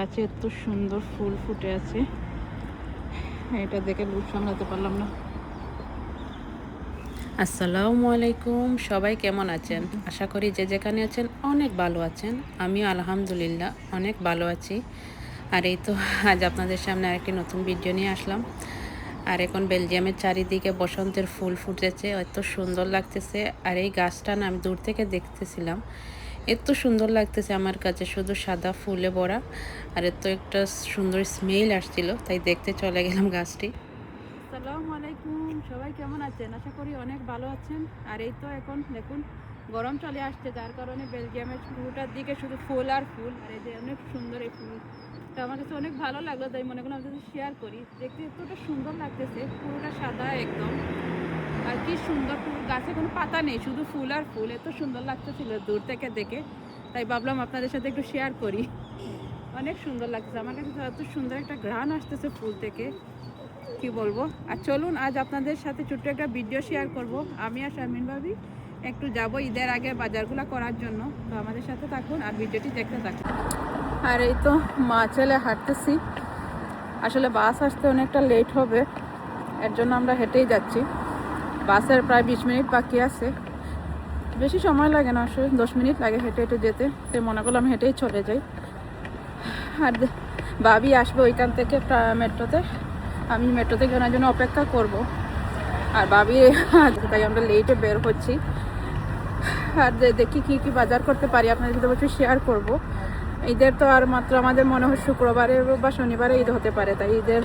গাছে এত সুন্দর ফুল ফুটে আছে, এটা দেখে লুক সামলাতে পারলাম না। আসসালামু আলাইকুম, সবাই কেমন আছেন? আশা করি যে যেখানে আছেন অনেক ভালো আছেন। আমিও আলহামদুলিল্লাহ অনেক ভালো আছি। আর এই তো আজ আপনাদের সামনে আরেকটি নতুন ভিডিও নিয়ে আসলাম। আর এখন বেলজিয়ামের চারিদিকে বসন্তের ফুল ফুটেছে, এত সুন্দর লাগতেছে। আর এই গাছটা না আমি দূর থেকে দেখতেছিলাম, এত সুন্দর লাগতেছে আমার কাছে, শুধু সাদা ফুলে ভরা। আর এত একটা সুন্দর স্মেল আসছিল, তাই দেখতে চলে গেলাম গাছটি। আসসালামু আলাইকুম, সবাই কেমন আছেন? আশা করি অনেক ভালো আছেন। আর এই তো এখন দেখুন গরম চলে আসছে, যার কারণে বেলজিয়ামের পুরোটার দিকে শুধু ফুল আর ফুল। আর এই যে অনেক সুন্দর এই ফুলটা আমার কাছে অনেক ভালো লাগলো, তাই মনে করলাম আপনাদের শেয়ার করি। দেখতে এতটা সুন্দর লাগতেছে, পুরোটা সাদা একদম। আর কি সুন্দর ফুল, গাছে কোনো পাতা নেই, শুধু ফুল আর ফুল। এত সুন্দর লাগতেছিল দূর থেকে দেখে, তাই ভাবলাম আপনাদের সাথে একটু শেয়ার করি। অনেক সুন্দর লাগতেছে আমার কাছে, তো এত সুন্দর একটা ঘ্রাণ আসতেছে ফুল থেকে, কি বলবো। আর চলুন আজ আপনাদের সাথে ছোট্ট একটা ভিডিও শেয়ার করব। আমি আর শারমিন ভাবি একটু যাব ঈদের আগে বাজারগুলো করার জন্য, তো আমাদের সাথে থাকুন আর ভিডিওটি দেখতে থাকুন। আর এই তো মা ছেলে হাঁটতেছি, আসলে বাস আসতে অনেকটা লেট হবে, এর জন্য আমরা হেঁটেই যাচ্ছি। বাসের প্রায় 20 মিনিট বাকি আছে, বেশি সময় লাগে না, আসলে 10 মিনিট লাগে হেঁটে হেঁটে যেতে, তো মনে করলাম হেঁটেই চলে যাই। আর ভাবি আসবে ওইখান থেকে মেট্রোতে, আমি মেট্রোতে কেনার জন্য অপেক্ষা করব। আর ভাবি তাই আমরা লেটে বের হচ্ছি। আর দেখি কি কি বাজার করতে পারি আপনাদের সাথে অবশ্যই শেয়ার করব। ঈদের তো আর মাত্র আমাদের মনে হয় শুক্রবারে বা শনিবারে ঈদ হতে পারে, তাই ঈদের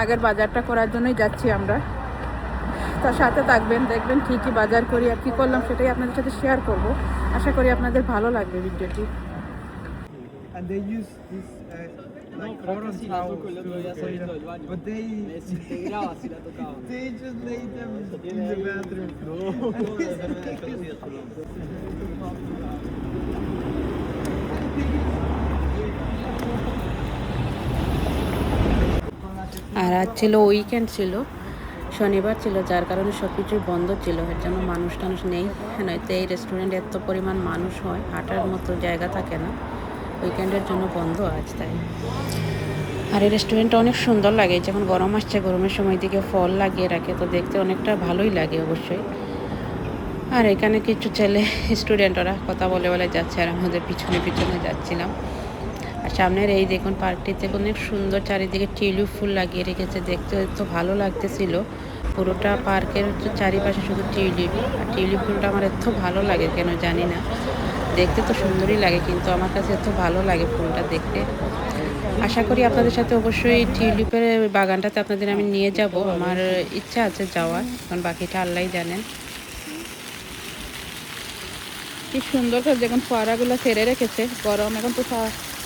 আগের বাজারটা করার জন্যই যাচ্ছি আমরা। তার সাথে থাকবেন, দেখবেন কী কী বাজার করি আর কী করলাম সেটাই আপনাদের সাথে শেয়ার করব। আশা করি আপনাদের ভালো লাগবে ভিডিওটি। And they use this like cotton towels to clean up, but they they just lay them in the bathroom. আর আজ ছিল উইকেন্ড, ছিল শনিবার ছিল, যার কারণে সব কিছুই বন্ধ ছিল, এর জন্য মানুষ টানুষ নেই। নয়তো এই রেস্টুরেন্টে এত পরিমাণ মানুষ হয়, হাঁটার মতো জায়গা থাকে না, উইকেন্ডের জন্য বন্ধ আজ তাই। আর এই রেস্টুরেন্টটা অনেক সুন্দর লাগে, যখন গরম আসছে গরমের সময় দিকে ফল লাগিয়ে রাখে, তো দেখতে অনেকটা ভালোই লাগে অবশ্যই। আর এখানে কিছু ছেলে স্টুডেন্টরা কথা বলে বলে যাচ্ছে, আর আমাদের পিছনে পিছনে যাচ্ছিলাম। আর সামনের এই দেখুন পার্কটিতে অনেক সুন্দর চারিদিকে টিউলিপ ফুল লাগিয়ে রেখেছে, দেখতে এত ভালো লাগতেছিল। পুরোটা পার্কের চারিপাশে শুধু টিউলিপ, আর টিউলিপ ফুলটা আমার এত ভালো লাগে কেন জানি না, দেখতে তো সুন্দরই লাগে, কিন্তু আমার কাছে এত ভালো লাগে ফুলটা দেখতে। আশা করি আপনাদের সাথে অবশ্যই টিউলিপের বাগানটাতে আপনাদের আমি নিয়ে যাব, আমার ইচ্ছা আছে যাওয়ার, কারণ বাকিটা আল্লাহই জানেন। কি সুন্দর করে দেখুন ফোয়ারাগুলো ছেড়ে রেখেছে, গরম এখন তো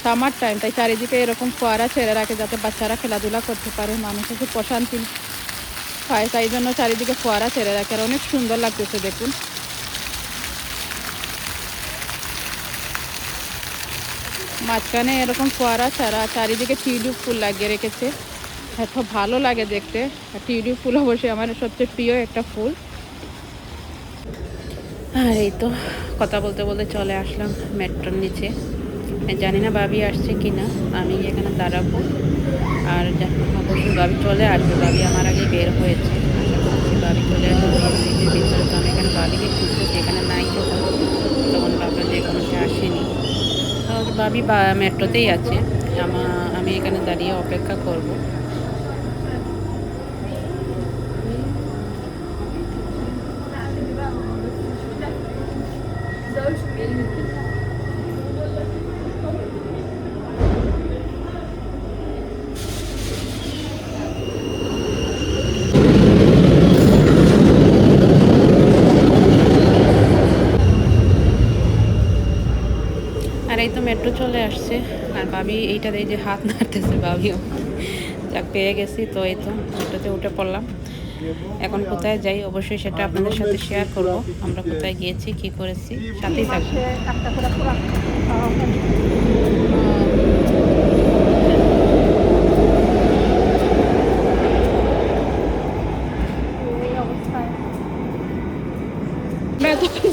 সামার টাইম, তাই চারিদিকে এরকম ফোয়ারা ছেড়ে রাখে যাতে বাচ্চারা খেলাধুলা করতে পারে, মানুষের খুব প্রশান্তি পায়, তাই জন্য চারিদিকে ফোয়ারা ছেড়ে রাখে। আর অনেক সুন্দর লাগতেছে দেখুন। মাঝখানে এরকম ফোয়ারা ছাড়া চারিদিকে টিউলিপ ফুল লাগিয়ে রেখেছে, এত ভালো লাগে দেখতে। আর টিউলিপ ফুল অবশ্যই আমার সবচেয়ে প্রিয় একটা ফুল। আর এই তো কথা বলতে বলতে চলে আসলাম মেট্রোর নিচে, জানি না ভাবি আসছে কি না, আমি এখানে দাঁড়াবো। আর অবশ্যই ভাবি চলে আসবে, ভাবি আমার আগে বের হয়েছে, আশা করছি ভাবি চলে আসবে সিটের ভিতরে। তো আমি এখানে ভাবিকে খুঁজতেছি, এখানে নাই যখন, তখন ভাবলাম যে এখনো সে আসেনি। ভাবি মেট্রোতেই আছে, আমি এখানে দাঁড়িয়ে অপেক্ষা করব। আর এই তো মেট্রো চলে আসছে, আর ভাবি এইটা দিয়ে যে হাত নাড়তেছে, ভাবিও যাক পেয়ে গেছি। তো এই তো মেট্রোতে উঠে পড়লাম, এখন কোথায় যাই অবশ্যই সেটা আপনাদের সাথে শেয়ার করব, আমরা কোথায় গিয়েছি কি করেছি, সাথেই থাকবো।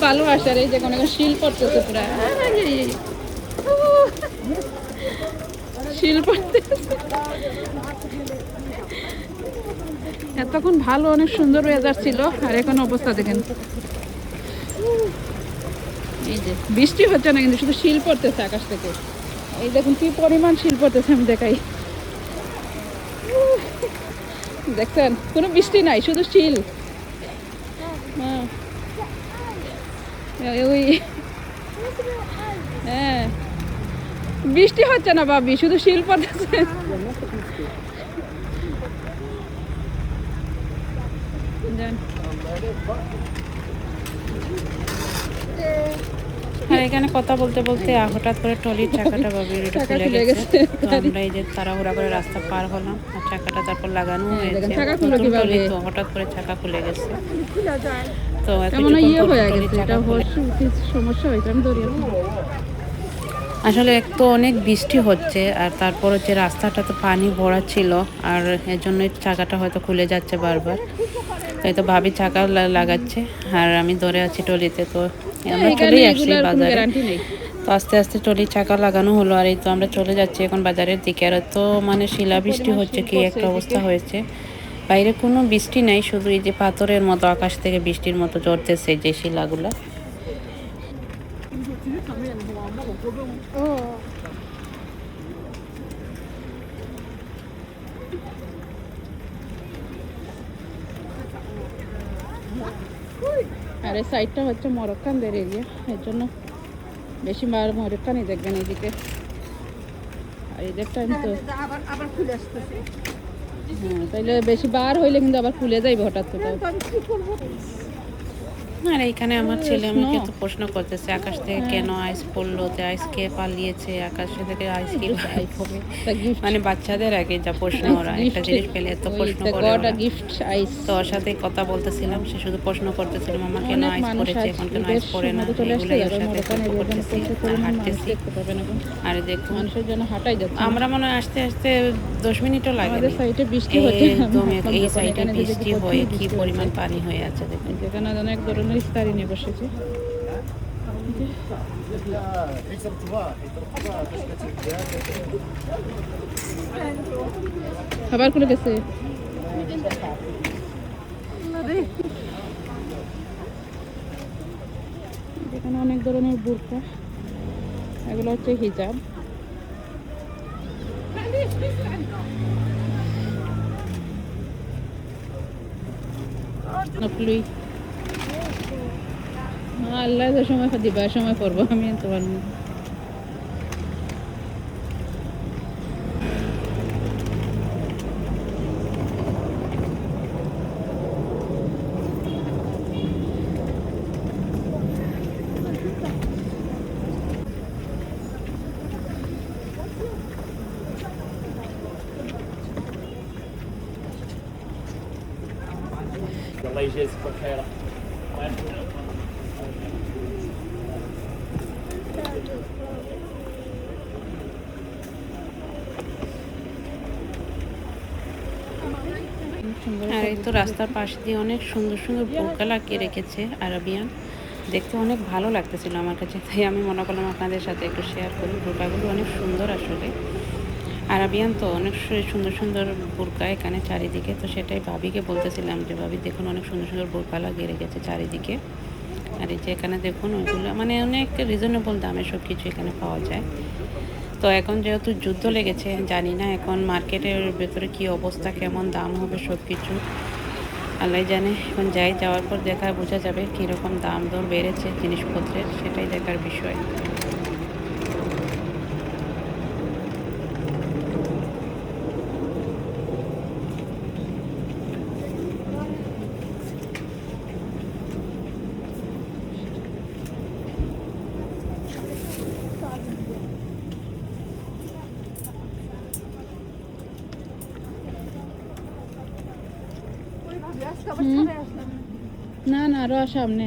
ভালো আসার এই যে কোনো শিল পড়তেছে পুরা, শিল পড়তেছে। এতক্ষণ ভালো অনেক সুন্দর ওয়েদার ছিল, আর এখন অবস্থা দেখেন। এই যে বৃষ্টি হচ্ছে না, কিন্তু শুধু শিল পড়তেছে আকাশ থেকে। এই দেখুন কি পরিমাণ শিল পড়তেছে, আমি দেখাই। দেখছেন, কোনো বৃষ্টি নাই, শুধু শিল। হ্যাঁ ওই, হ্যাঁ বৃষ্টি হচ্ছে না ভাবি, শুধু শিল পড়তেছে। আর এখানে কথা বলতে বলতে হঠাৎ করে ট্রলির চাকাটা বাবির এটা চাকা খুলে খুলে গেছে। গেছে। তো আমরা এই যে তাড়াহুড়া করে রাস্তা পার হলাম, আর চাকাটা তারপর লাগানো হয়েছে। চাকা খুললো নতুন কিভাবে? ট্রলি তো হঠাৎ করে চাকা খুলে গেছে। তো কেমন ইয়ে হয়ে ট্রলির গেছে, চাকা এটা খুলে, সমস্যা হয়েছে, আমি ধরি। আসলে এক তো অনেক বৃষ্টি হচ্ছে, আর তারপর হচ্ছে রাস্তাটা তো পানি ভরা ছিল, আর এর জন্য চাকাটা হয়তো খুলে যাচ্ছে বারবার। তাই তো ভাবি চাকা লাগাচ্ছে, আর আমি ধরে আছি ট্রলিতে। তো আমরা চলেই আসছি বাজারে। গ্যারান্টি নেই। তো আস্তে আস্তে ট্রলির চাকা লাগানো হলো, আর এই তো আমরা চলে যাচ্ছি এখন বাজারের দিকে। আর তো মানে শিলাবৃষ্টি হচ্ছে, কি একটা অবস্থা হয়েছে। বাইরে কোনো বৃষ্টি নাই, শুধু এই যে পাথরের মতো আকাশ থেকে বৃষ্টির মতো ঝরতেছে যে শিলাগুলা। আর এই সাইডটা হচ্ছে মরক্কানদের এরিয়া, এর জন্য বেশি মরক্কানই দেখবেন এইদিকে। আর এদের টাইম তো আবার খুলে আসতেছে। হ্যাঁ, তাইলে বেশি বার হইলে কিন্তু আবার খুলে যাইবে হঠাৎ করে। আর এইখানে আমার ছেলে আমাকে তো প্রশ্ন করতেছে, আকাশ থেকে কেন আইস পড়লো, তো আইস কে পালিয়েছে, আকাশে থেকে আইস কি হবে। মানে বাচ্চাদের আগে যা প্রশ্ন, ওরা একটা জিনিস পেলে এত প্রশ্ন করে ওরা। তো ওর সাথে কথা বলতেছিলাম, সে শুধু প্রশ্ন করতেছিল, মামা কেন আইস পড়েছে, এখন কেন আইস পড়ে না, এগুলোই ওর সাথে তর্ক করতেছি আর হাঁটতেছি। আর দেখুন মানুষের জন্য হাঁটাই যাচ্ছে। আমরা মনে হয় আসতে আসতে 10 মিনিটও লাগে। আমাদের সাইডে বৃষ্টি হচ্ছে, একদম এই সাইডে বৃষ্টি হয়ে কি পরিমাণ পানি হয়ে আছে দেখুন। যেখানে অনেক ধরনের ইস্তারি নিয়ে বসেছে। খাবার খুলে গেছে। যেখানে অনেক ধরনের বুরকা, এগুলো হচ্ছে হিজাব। নকলুই আল্লাহ যে সময় দিবা সময় করবো, আমি তো পারবো না। الله يجازيك بالخير. আর এই তো রাস্তার পাশ দিয়ে অনেক সুন্দর সুন্দর বোরকা লাগিয়ে রেখেছে আরাবিয়ান, দেখতে অনেক ভালো লাগতেছিল আমার কাছে, তাই আমি মনে করলাম আপনাদের সাথে একটু শেয়ার করি। বোরকাগুলো অনেক সুন্দর আসলে, আরাবিয়ান তো অনেক সুন্দর সুন্দর বোরকা এখানে চারিদিকে। তো সেটাই ভাবিকে বলতেছিলাম যে ভাবি দেখুন অনেক সুন্দর সুন্দর বোরকা লাগিয়ে রেখেছে চারিদিকে। আর এই যে এখানে দেখুন ওইগুলো মানে অনেক রিজনেবল দামে সব কিছু এখানে পাওয়া যায়। তো এখন যেহেতু যুদ্ধ লেগেছে, জানি না এখন মার্কেটের ভেতরে কি অবস্থা, কেমন দাম হবে সব কিছু আল্লাহ জানে। এখন যাওয়ার পর বোঝা যাবে কীরকম দাম দর বেড়েছে জিনিসপত্রের, সেটাই দেখার বিষয়। না না, আরো সামনে।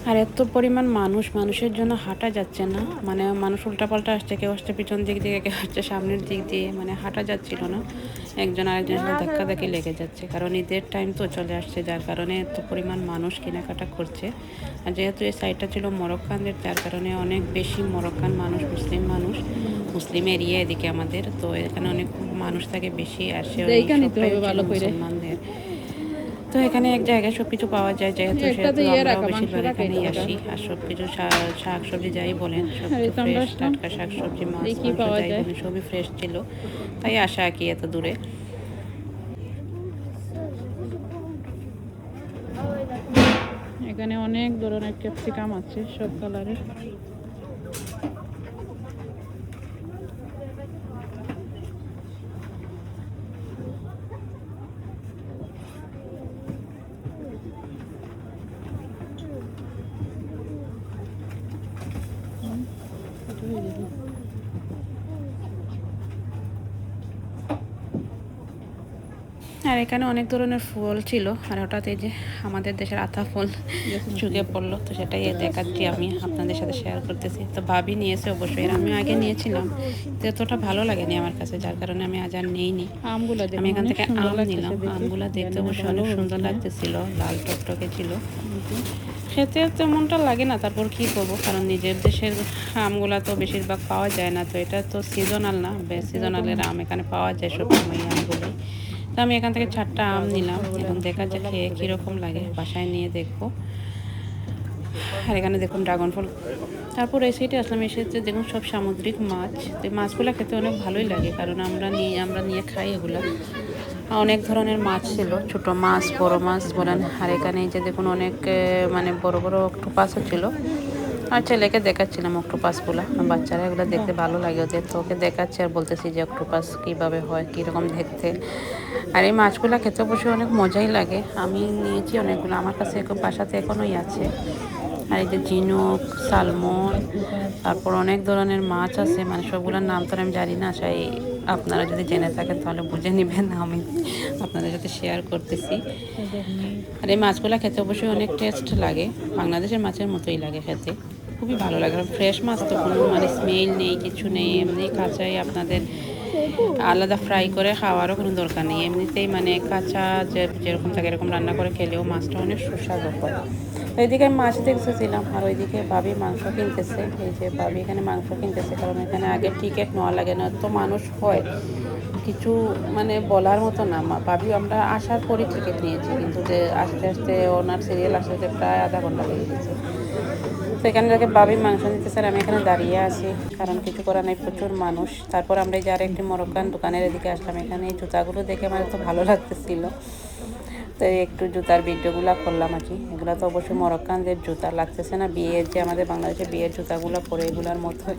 আর এত পরিমাণ মানুষের জন্য হাঁটা যাচ্ছে না, মানে মানুষ উল্টাপাল্টা আসছে, কেউ আসছে পিছন দিক দিয়ে, কেউ আসছে সামনের দিক দিয়ে, মানে হাঁটা যাচ্ছিল না, একজন আরেকজনের সাথে ধাক্কাধাক্কি লেগে যাচ্ছে। কারণ ঈদের টাইম তো চলে আসছে, যার কারণে এত পরিমাণ মানুষ কেনাকাটা করছে। আর যেহেতু এই সাইডটা ছিল মরক্কানদের, যার কারণে অনেক বেশি মরক্কান মানুষ, মুসলিম এরিয়া এদিকে আমাদের, তো এখানে অনেক মানুষ থাকে বেশি। আর সে মুসলমানদের, তো এখানে এক জায়গায় সবকিছু পাওয়া যায়, যেহেতু সেহেতু আমরাও বেশিরভাগ এখানেই আসি। আর সবকিছু শাক সবজি যাই বলেন, সব ফ্রেশ টাটকা শাক সবজি, মাছ মাংস যাই বলেন সবই ফ্রেশ ছিল, তাই আসা কি এত দূরে। এখানে অনেক ধরনের ক্যাপসিকাম আছে, সব কালারের। আর এখানে অনেক ধরনের ফুল ছিল, আর হঠাৎ এই যে আমাদের দেশের আতা ফুল চুকে পড়লো, তো সেটাই দেখাচ্ছি, আমি আপনাদের সাথে শেয়ার করতেছি। তো ভাবি নিয়েছে অবশ্যই, আমি আগে নিয়েছিলাম, তো এতটা ভালো লাগেনি আমার কাছে, যার কারণে আমি আজ আর নেইনি। আমি এখান থেকে আম নিলাম, আমগুলো দেখতে অবশ্যই অনেক সুন্দর লাগতেছিল, লাল টকটকে ছিল, খেতে তেমনটা লাগে না, তারপর কি করবো, কারণ নিজের দেশের আমগুলা তো বেশিরভাগ পাওয়া যায় না, তো এটা তো সিজনাল না, সিজনালের আম এখানে পাওয়া যায় সব সময় আমগুলোই। তো আমি এখান থেকে 4টা আম নিলাম, এবং দেখা যাক খেয়ে কীরকম লাগে, বাসায় নিয়ে দেখবো। আর এখানে দেখুন ড্রাগন ফল। তারপর এই সাইডে আসলাম, এসে দেখুন সব সামুদ্রিক মাছ, তো এই মাছগুলো খেতে অনেক ভালোই লাগে, কারণ আমরা নিয়ে খাই এগুলা। অনেক ধরনের মাছ ছিল, ছোট মাছ বড় মাছ বলেন। আর এখানে এই যে দেখুন অনেক মানে বড় বড় অক্টোপাসও ছিল। আর ছেলেকে দেখাচ্ছিলাম অক্টোপাসগুলো, বাচ্চারা এগুলো দেখতে ভালো লাগে ওদের, তো ওকে দেখাচ্ছে আর বলতেছি যে অক্টোপাস কীভাবে হয়, কীরকম দেখতে। আর এই মাছগুলো খেতে অবশ্যই অনেক মজাই লাগে, আমি নিয়েছি অনেকগুলো, আমার কাছে বাসাতে এখনোই আছে। আর এই যে ঝিনুক, সালমন, তারপর অনেক ধরনের মাছ আছে, মানে সবগুলোর নাম তো আমি জানি না, সেই আপনারা যদি জেনে থাকেন তাহলে বুঝে নেবেন, আমি আপনাদের সাথে শেয়ার করতেছি। আর এই মাছগুলো খেতে অবশ্যই অনেক টেস্ট লাগে, বাংলাদেশের মাছের মতোই লাগে খেতে, খুবই ভালো লাগে। কারণ ফ্রেশ মাছ তো কোনো মানে স্মেল নেই, কিছু নেই, এমনি কাঁচাই, আপনাদের আলাদা ফ্রাই করে খাওয়ারও কোনো দরকার নেই, এমনিতেই মানে কাঁচা যেরকম থাকে এরকম রান্না করে খেলেও মাছটা অনেক সুস্বাদু হয়। ওইদিকে আমি মাছ দেখতেছিলাম, আর ওইদিকে ভাবি মাংস কিনতেছে, এই যে ভাবি এখানে মাংস কিনতেছে, কারণ এখানে আগে টিকিট নেওয়া লাগে না, তো মানুষ হয় কিছু মানে বলার মতো না। ভাবি আমরা আসার পরে টিকিট নিয়েছি, কিন্তু যে আস্তে আস্তে ওনার সিরিয়াল আসতে প্রায় আধা ঘন্টা লেগে গেছে। তো এখানে দেখে ভাবি মাংস নিতেছে, আর আমি এখানে দাঁড়িয়ে আছি, কারণ কিছু করার নেই, প্রচুর মানুষ। তারপর আমরা এই যে আরেকটি মরক্কান দোকানের এদিকে আসলাম, এখানে এই জুতাগুলো দেখে আমার তো ভালো লাগতেছিল, তো একটু জুতার ভিডিওগুলো করলাম আর কি। এগুলো তো অবশ্যই মরক্কানদের জুতা, লাগতেছে না বিয়ের যে আমাদের বাংলাদেশের বিয়ের জুতাগুলো পরে এগুলোর মতোই।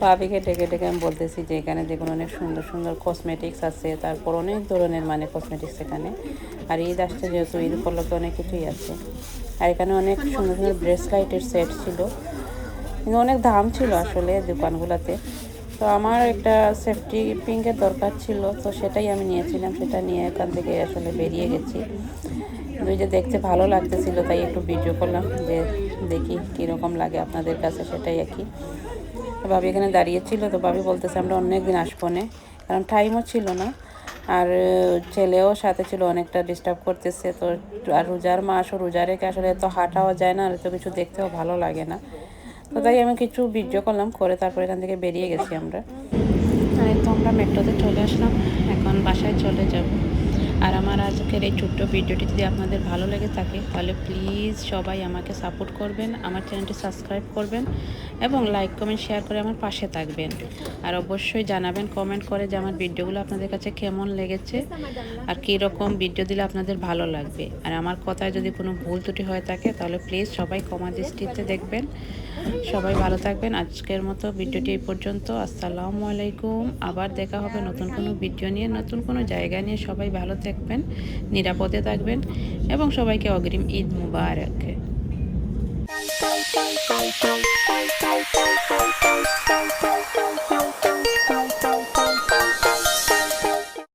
ভাবিকে ডেকে ডেকে আমি বলতেছি যে এখানে দেখুন অনেক সুন্দর সুন্দর কসমেটিক্স আছে, তারপর অনেক ধরনের মানে কসমেটিক্স এখানে। আর ঈদ আসছে যেহেতু, ঈদ উপলক্ষে অনেক কিছুই আছে। আর এখানে অনেক সুন্দর সুন্দর ব্রেসলাইটের সেট ছিল, কিন্তু অনেক দাম ছিল আসলে দোকানগুলোতে। তো আমার একটা সেফটি পিঙ্কের দরকার ছিল, তো সেটাই আমি নিয়েছিলাম, সেটা নিয়ে এখান থেকে আসলে বেরিয়ে গেছি। দুই যে দেখতে ভালো লাগতেছিল, তাই একটু ভিডিও করলাম, যে দেখি কীরকম লাগে আপনাদের কাছে, সেটাই আর কি। তো ভাবি এখানে দাঁড়িয়েছিল, তো ভাবি বলতেছে আমরা অনেক দিন আসবো না, কারণ টাইমও ছিল না, আর ছেলেও সাথে ছিল, অনেকটা ডিস্টার্ব করতেছে। তো আর রোজার মাস, রোজা রেখে আসলে তো হাঁটাও যায় না, আর তো কিছু দেখতেও ভালো লাগে না, তো তাই আমি কিছু ভিডিও করলাম, করে তারপর এখান থেকে বেরিয়ে গেছি আমরা। আর তো আমরা মেট্রোতে চলে আসলাম, এখন বাসায় চলে যাব। আর আমার আজকের এই ছোট্ট ভিডিওটি যদি আপনাদের ভালো লেগে থাকে, তাহলে প্লিজ সবাই আমাকে সাপোর্ট করবেন, আমার চ্যানেলটি সাবস্ক্রাইব করবেন, এবং লাইক কমেন্ট শেয়ার করে আমার পাশে থাকবেন। আর অবশ্যই জানাবেন কমেন্ট করে যে আমার ভিডিওগুলো আপনাদের কাছে কেমন লেগেছে, আর কী রকম ভিডিও দিলে আপনাদের ভালো লাগবে। আর আমার কথায় যদি কোনো ভুল ত্রুটি হয়ে থাকে, তাহলে প্লিজ সবাই ক্ষমা দৃষ্টিতে দেখবেন। সবাই ভালো থাকবেন। আজকের মতো ভিডিওটি এই পর্যন্ত। আসসালামু আলাইকুম। আবার দেখা হবে নতুন কোনো ভিডিও নিয়ে, নতুন কোনো জায়গা নিয়ে। সবাই ভালো থাকবেন, নিরাপদে থাকবেন, এবং সবাইকে অগ্রিম ঈদ মুবারক।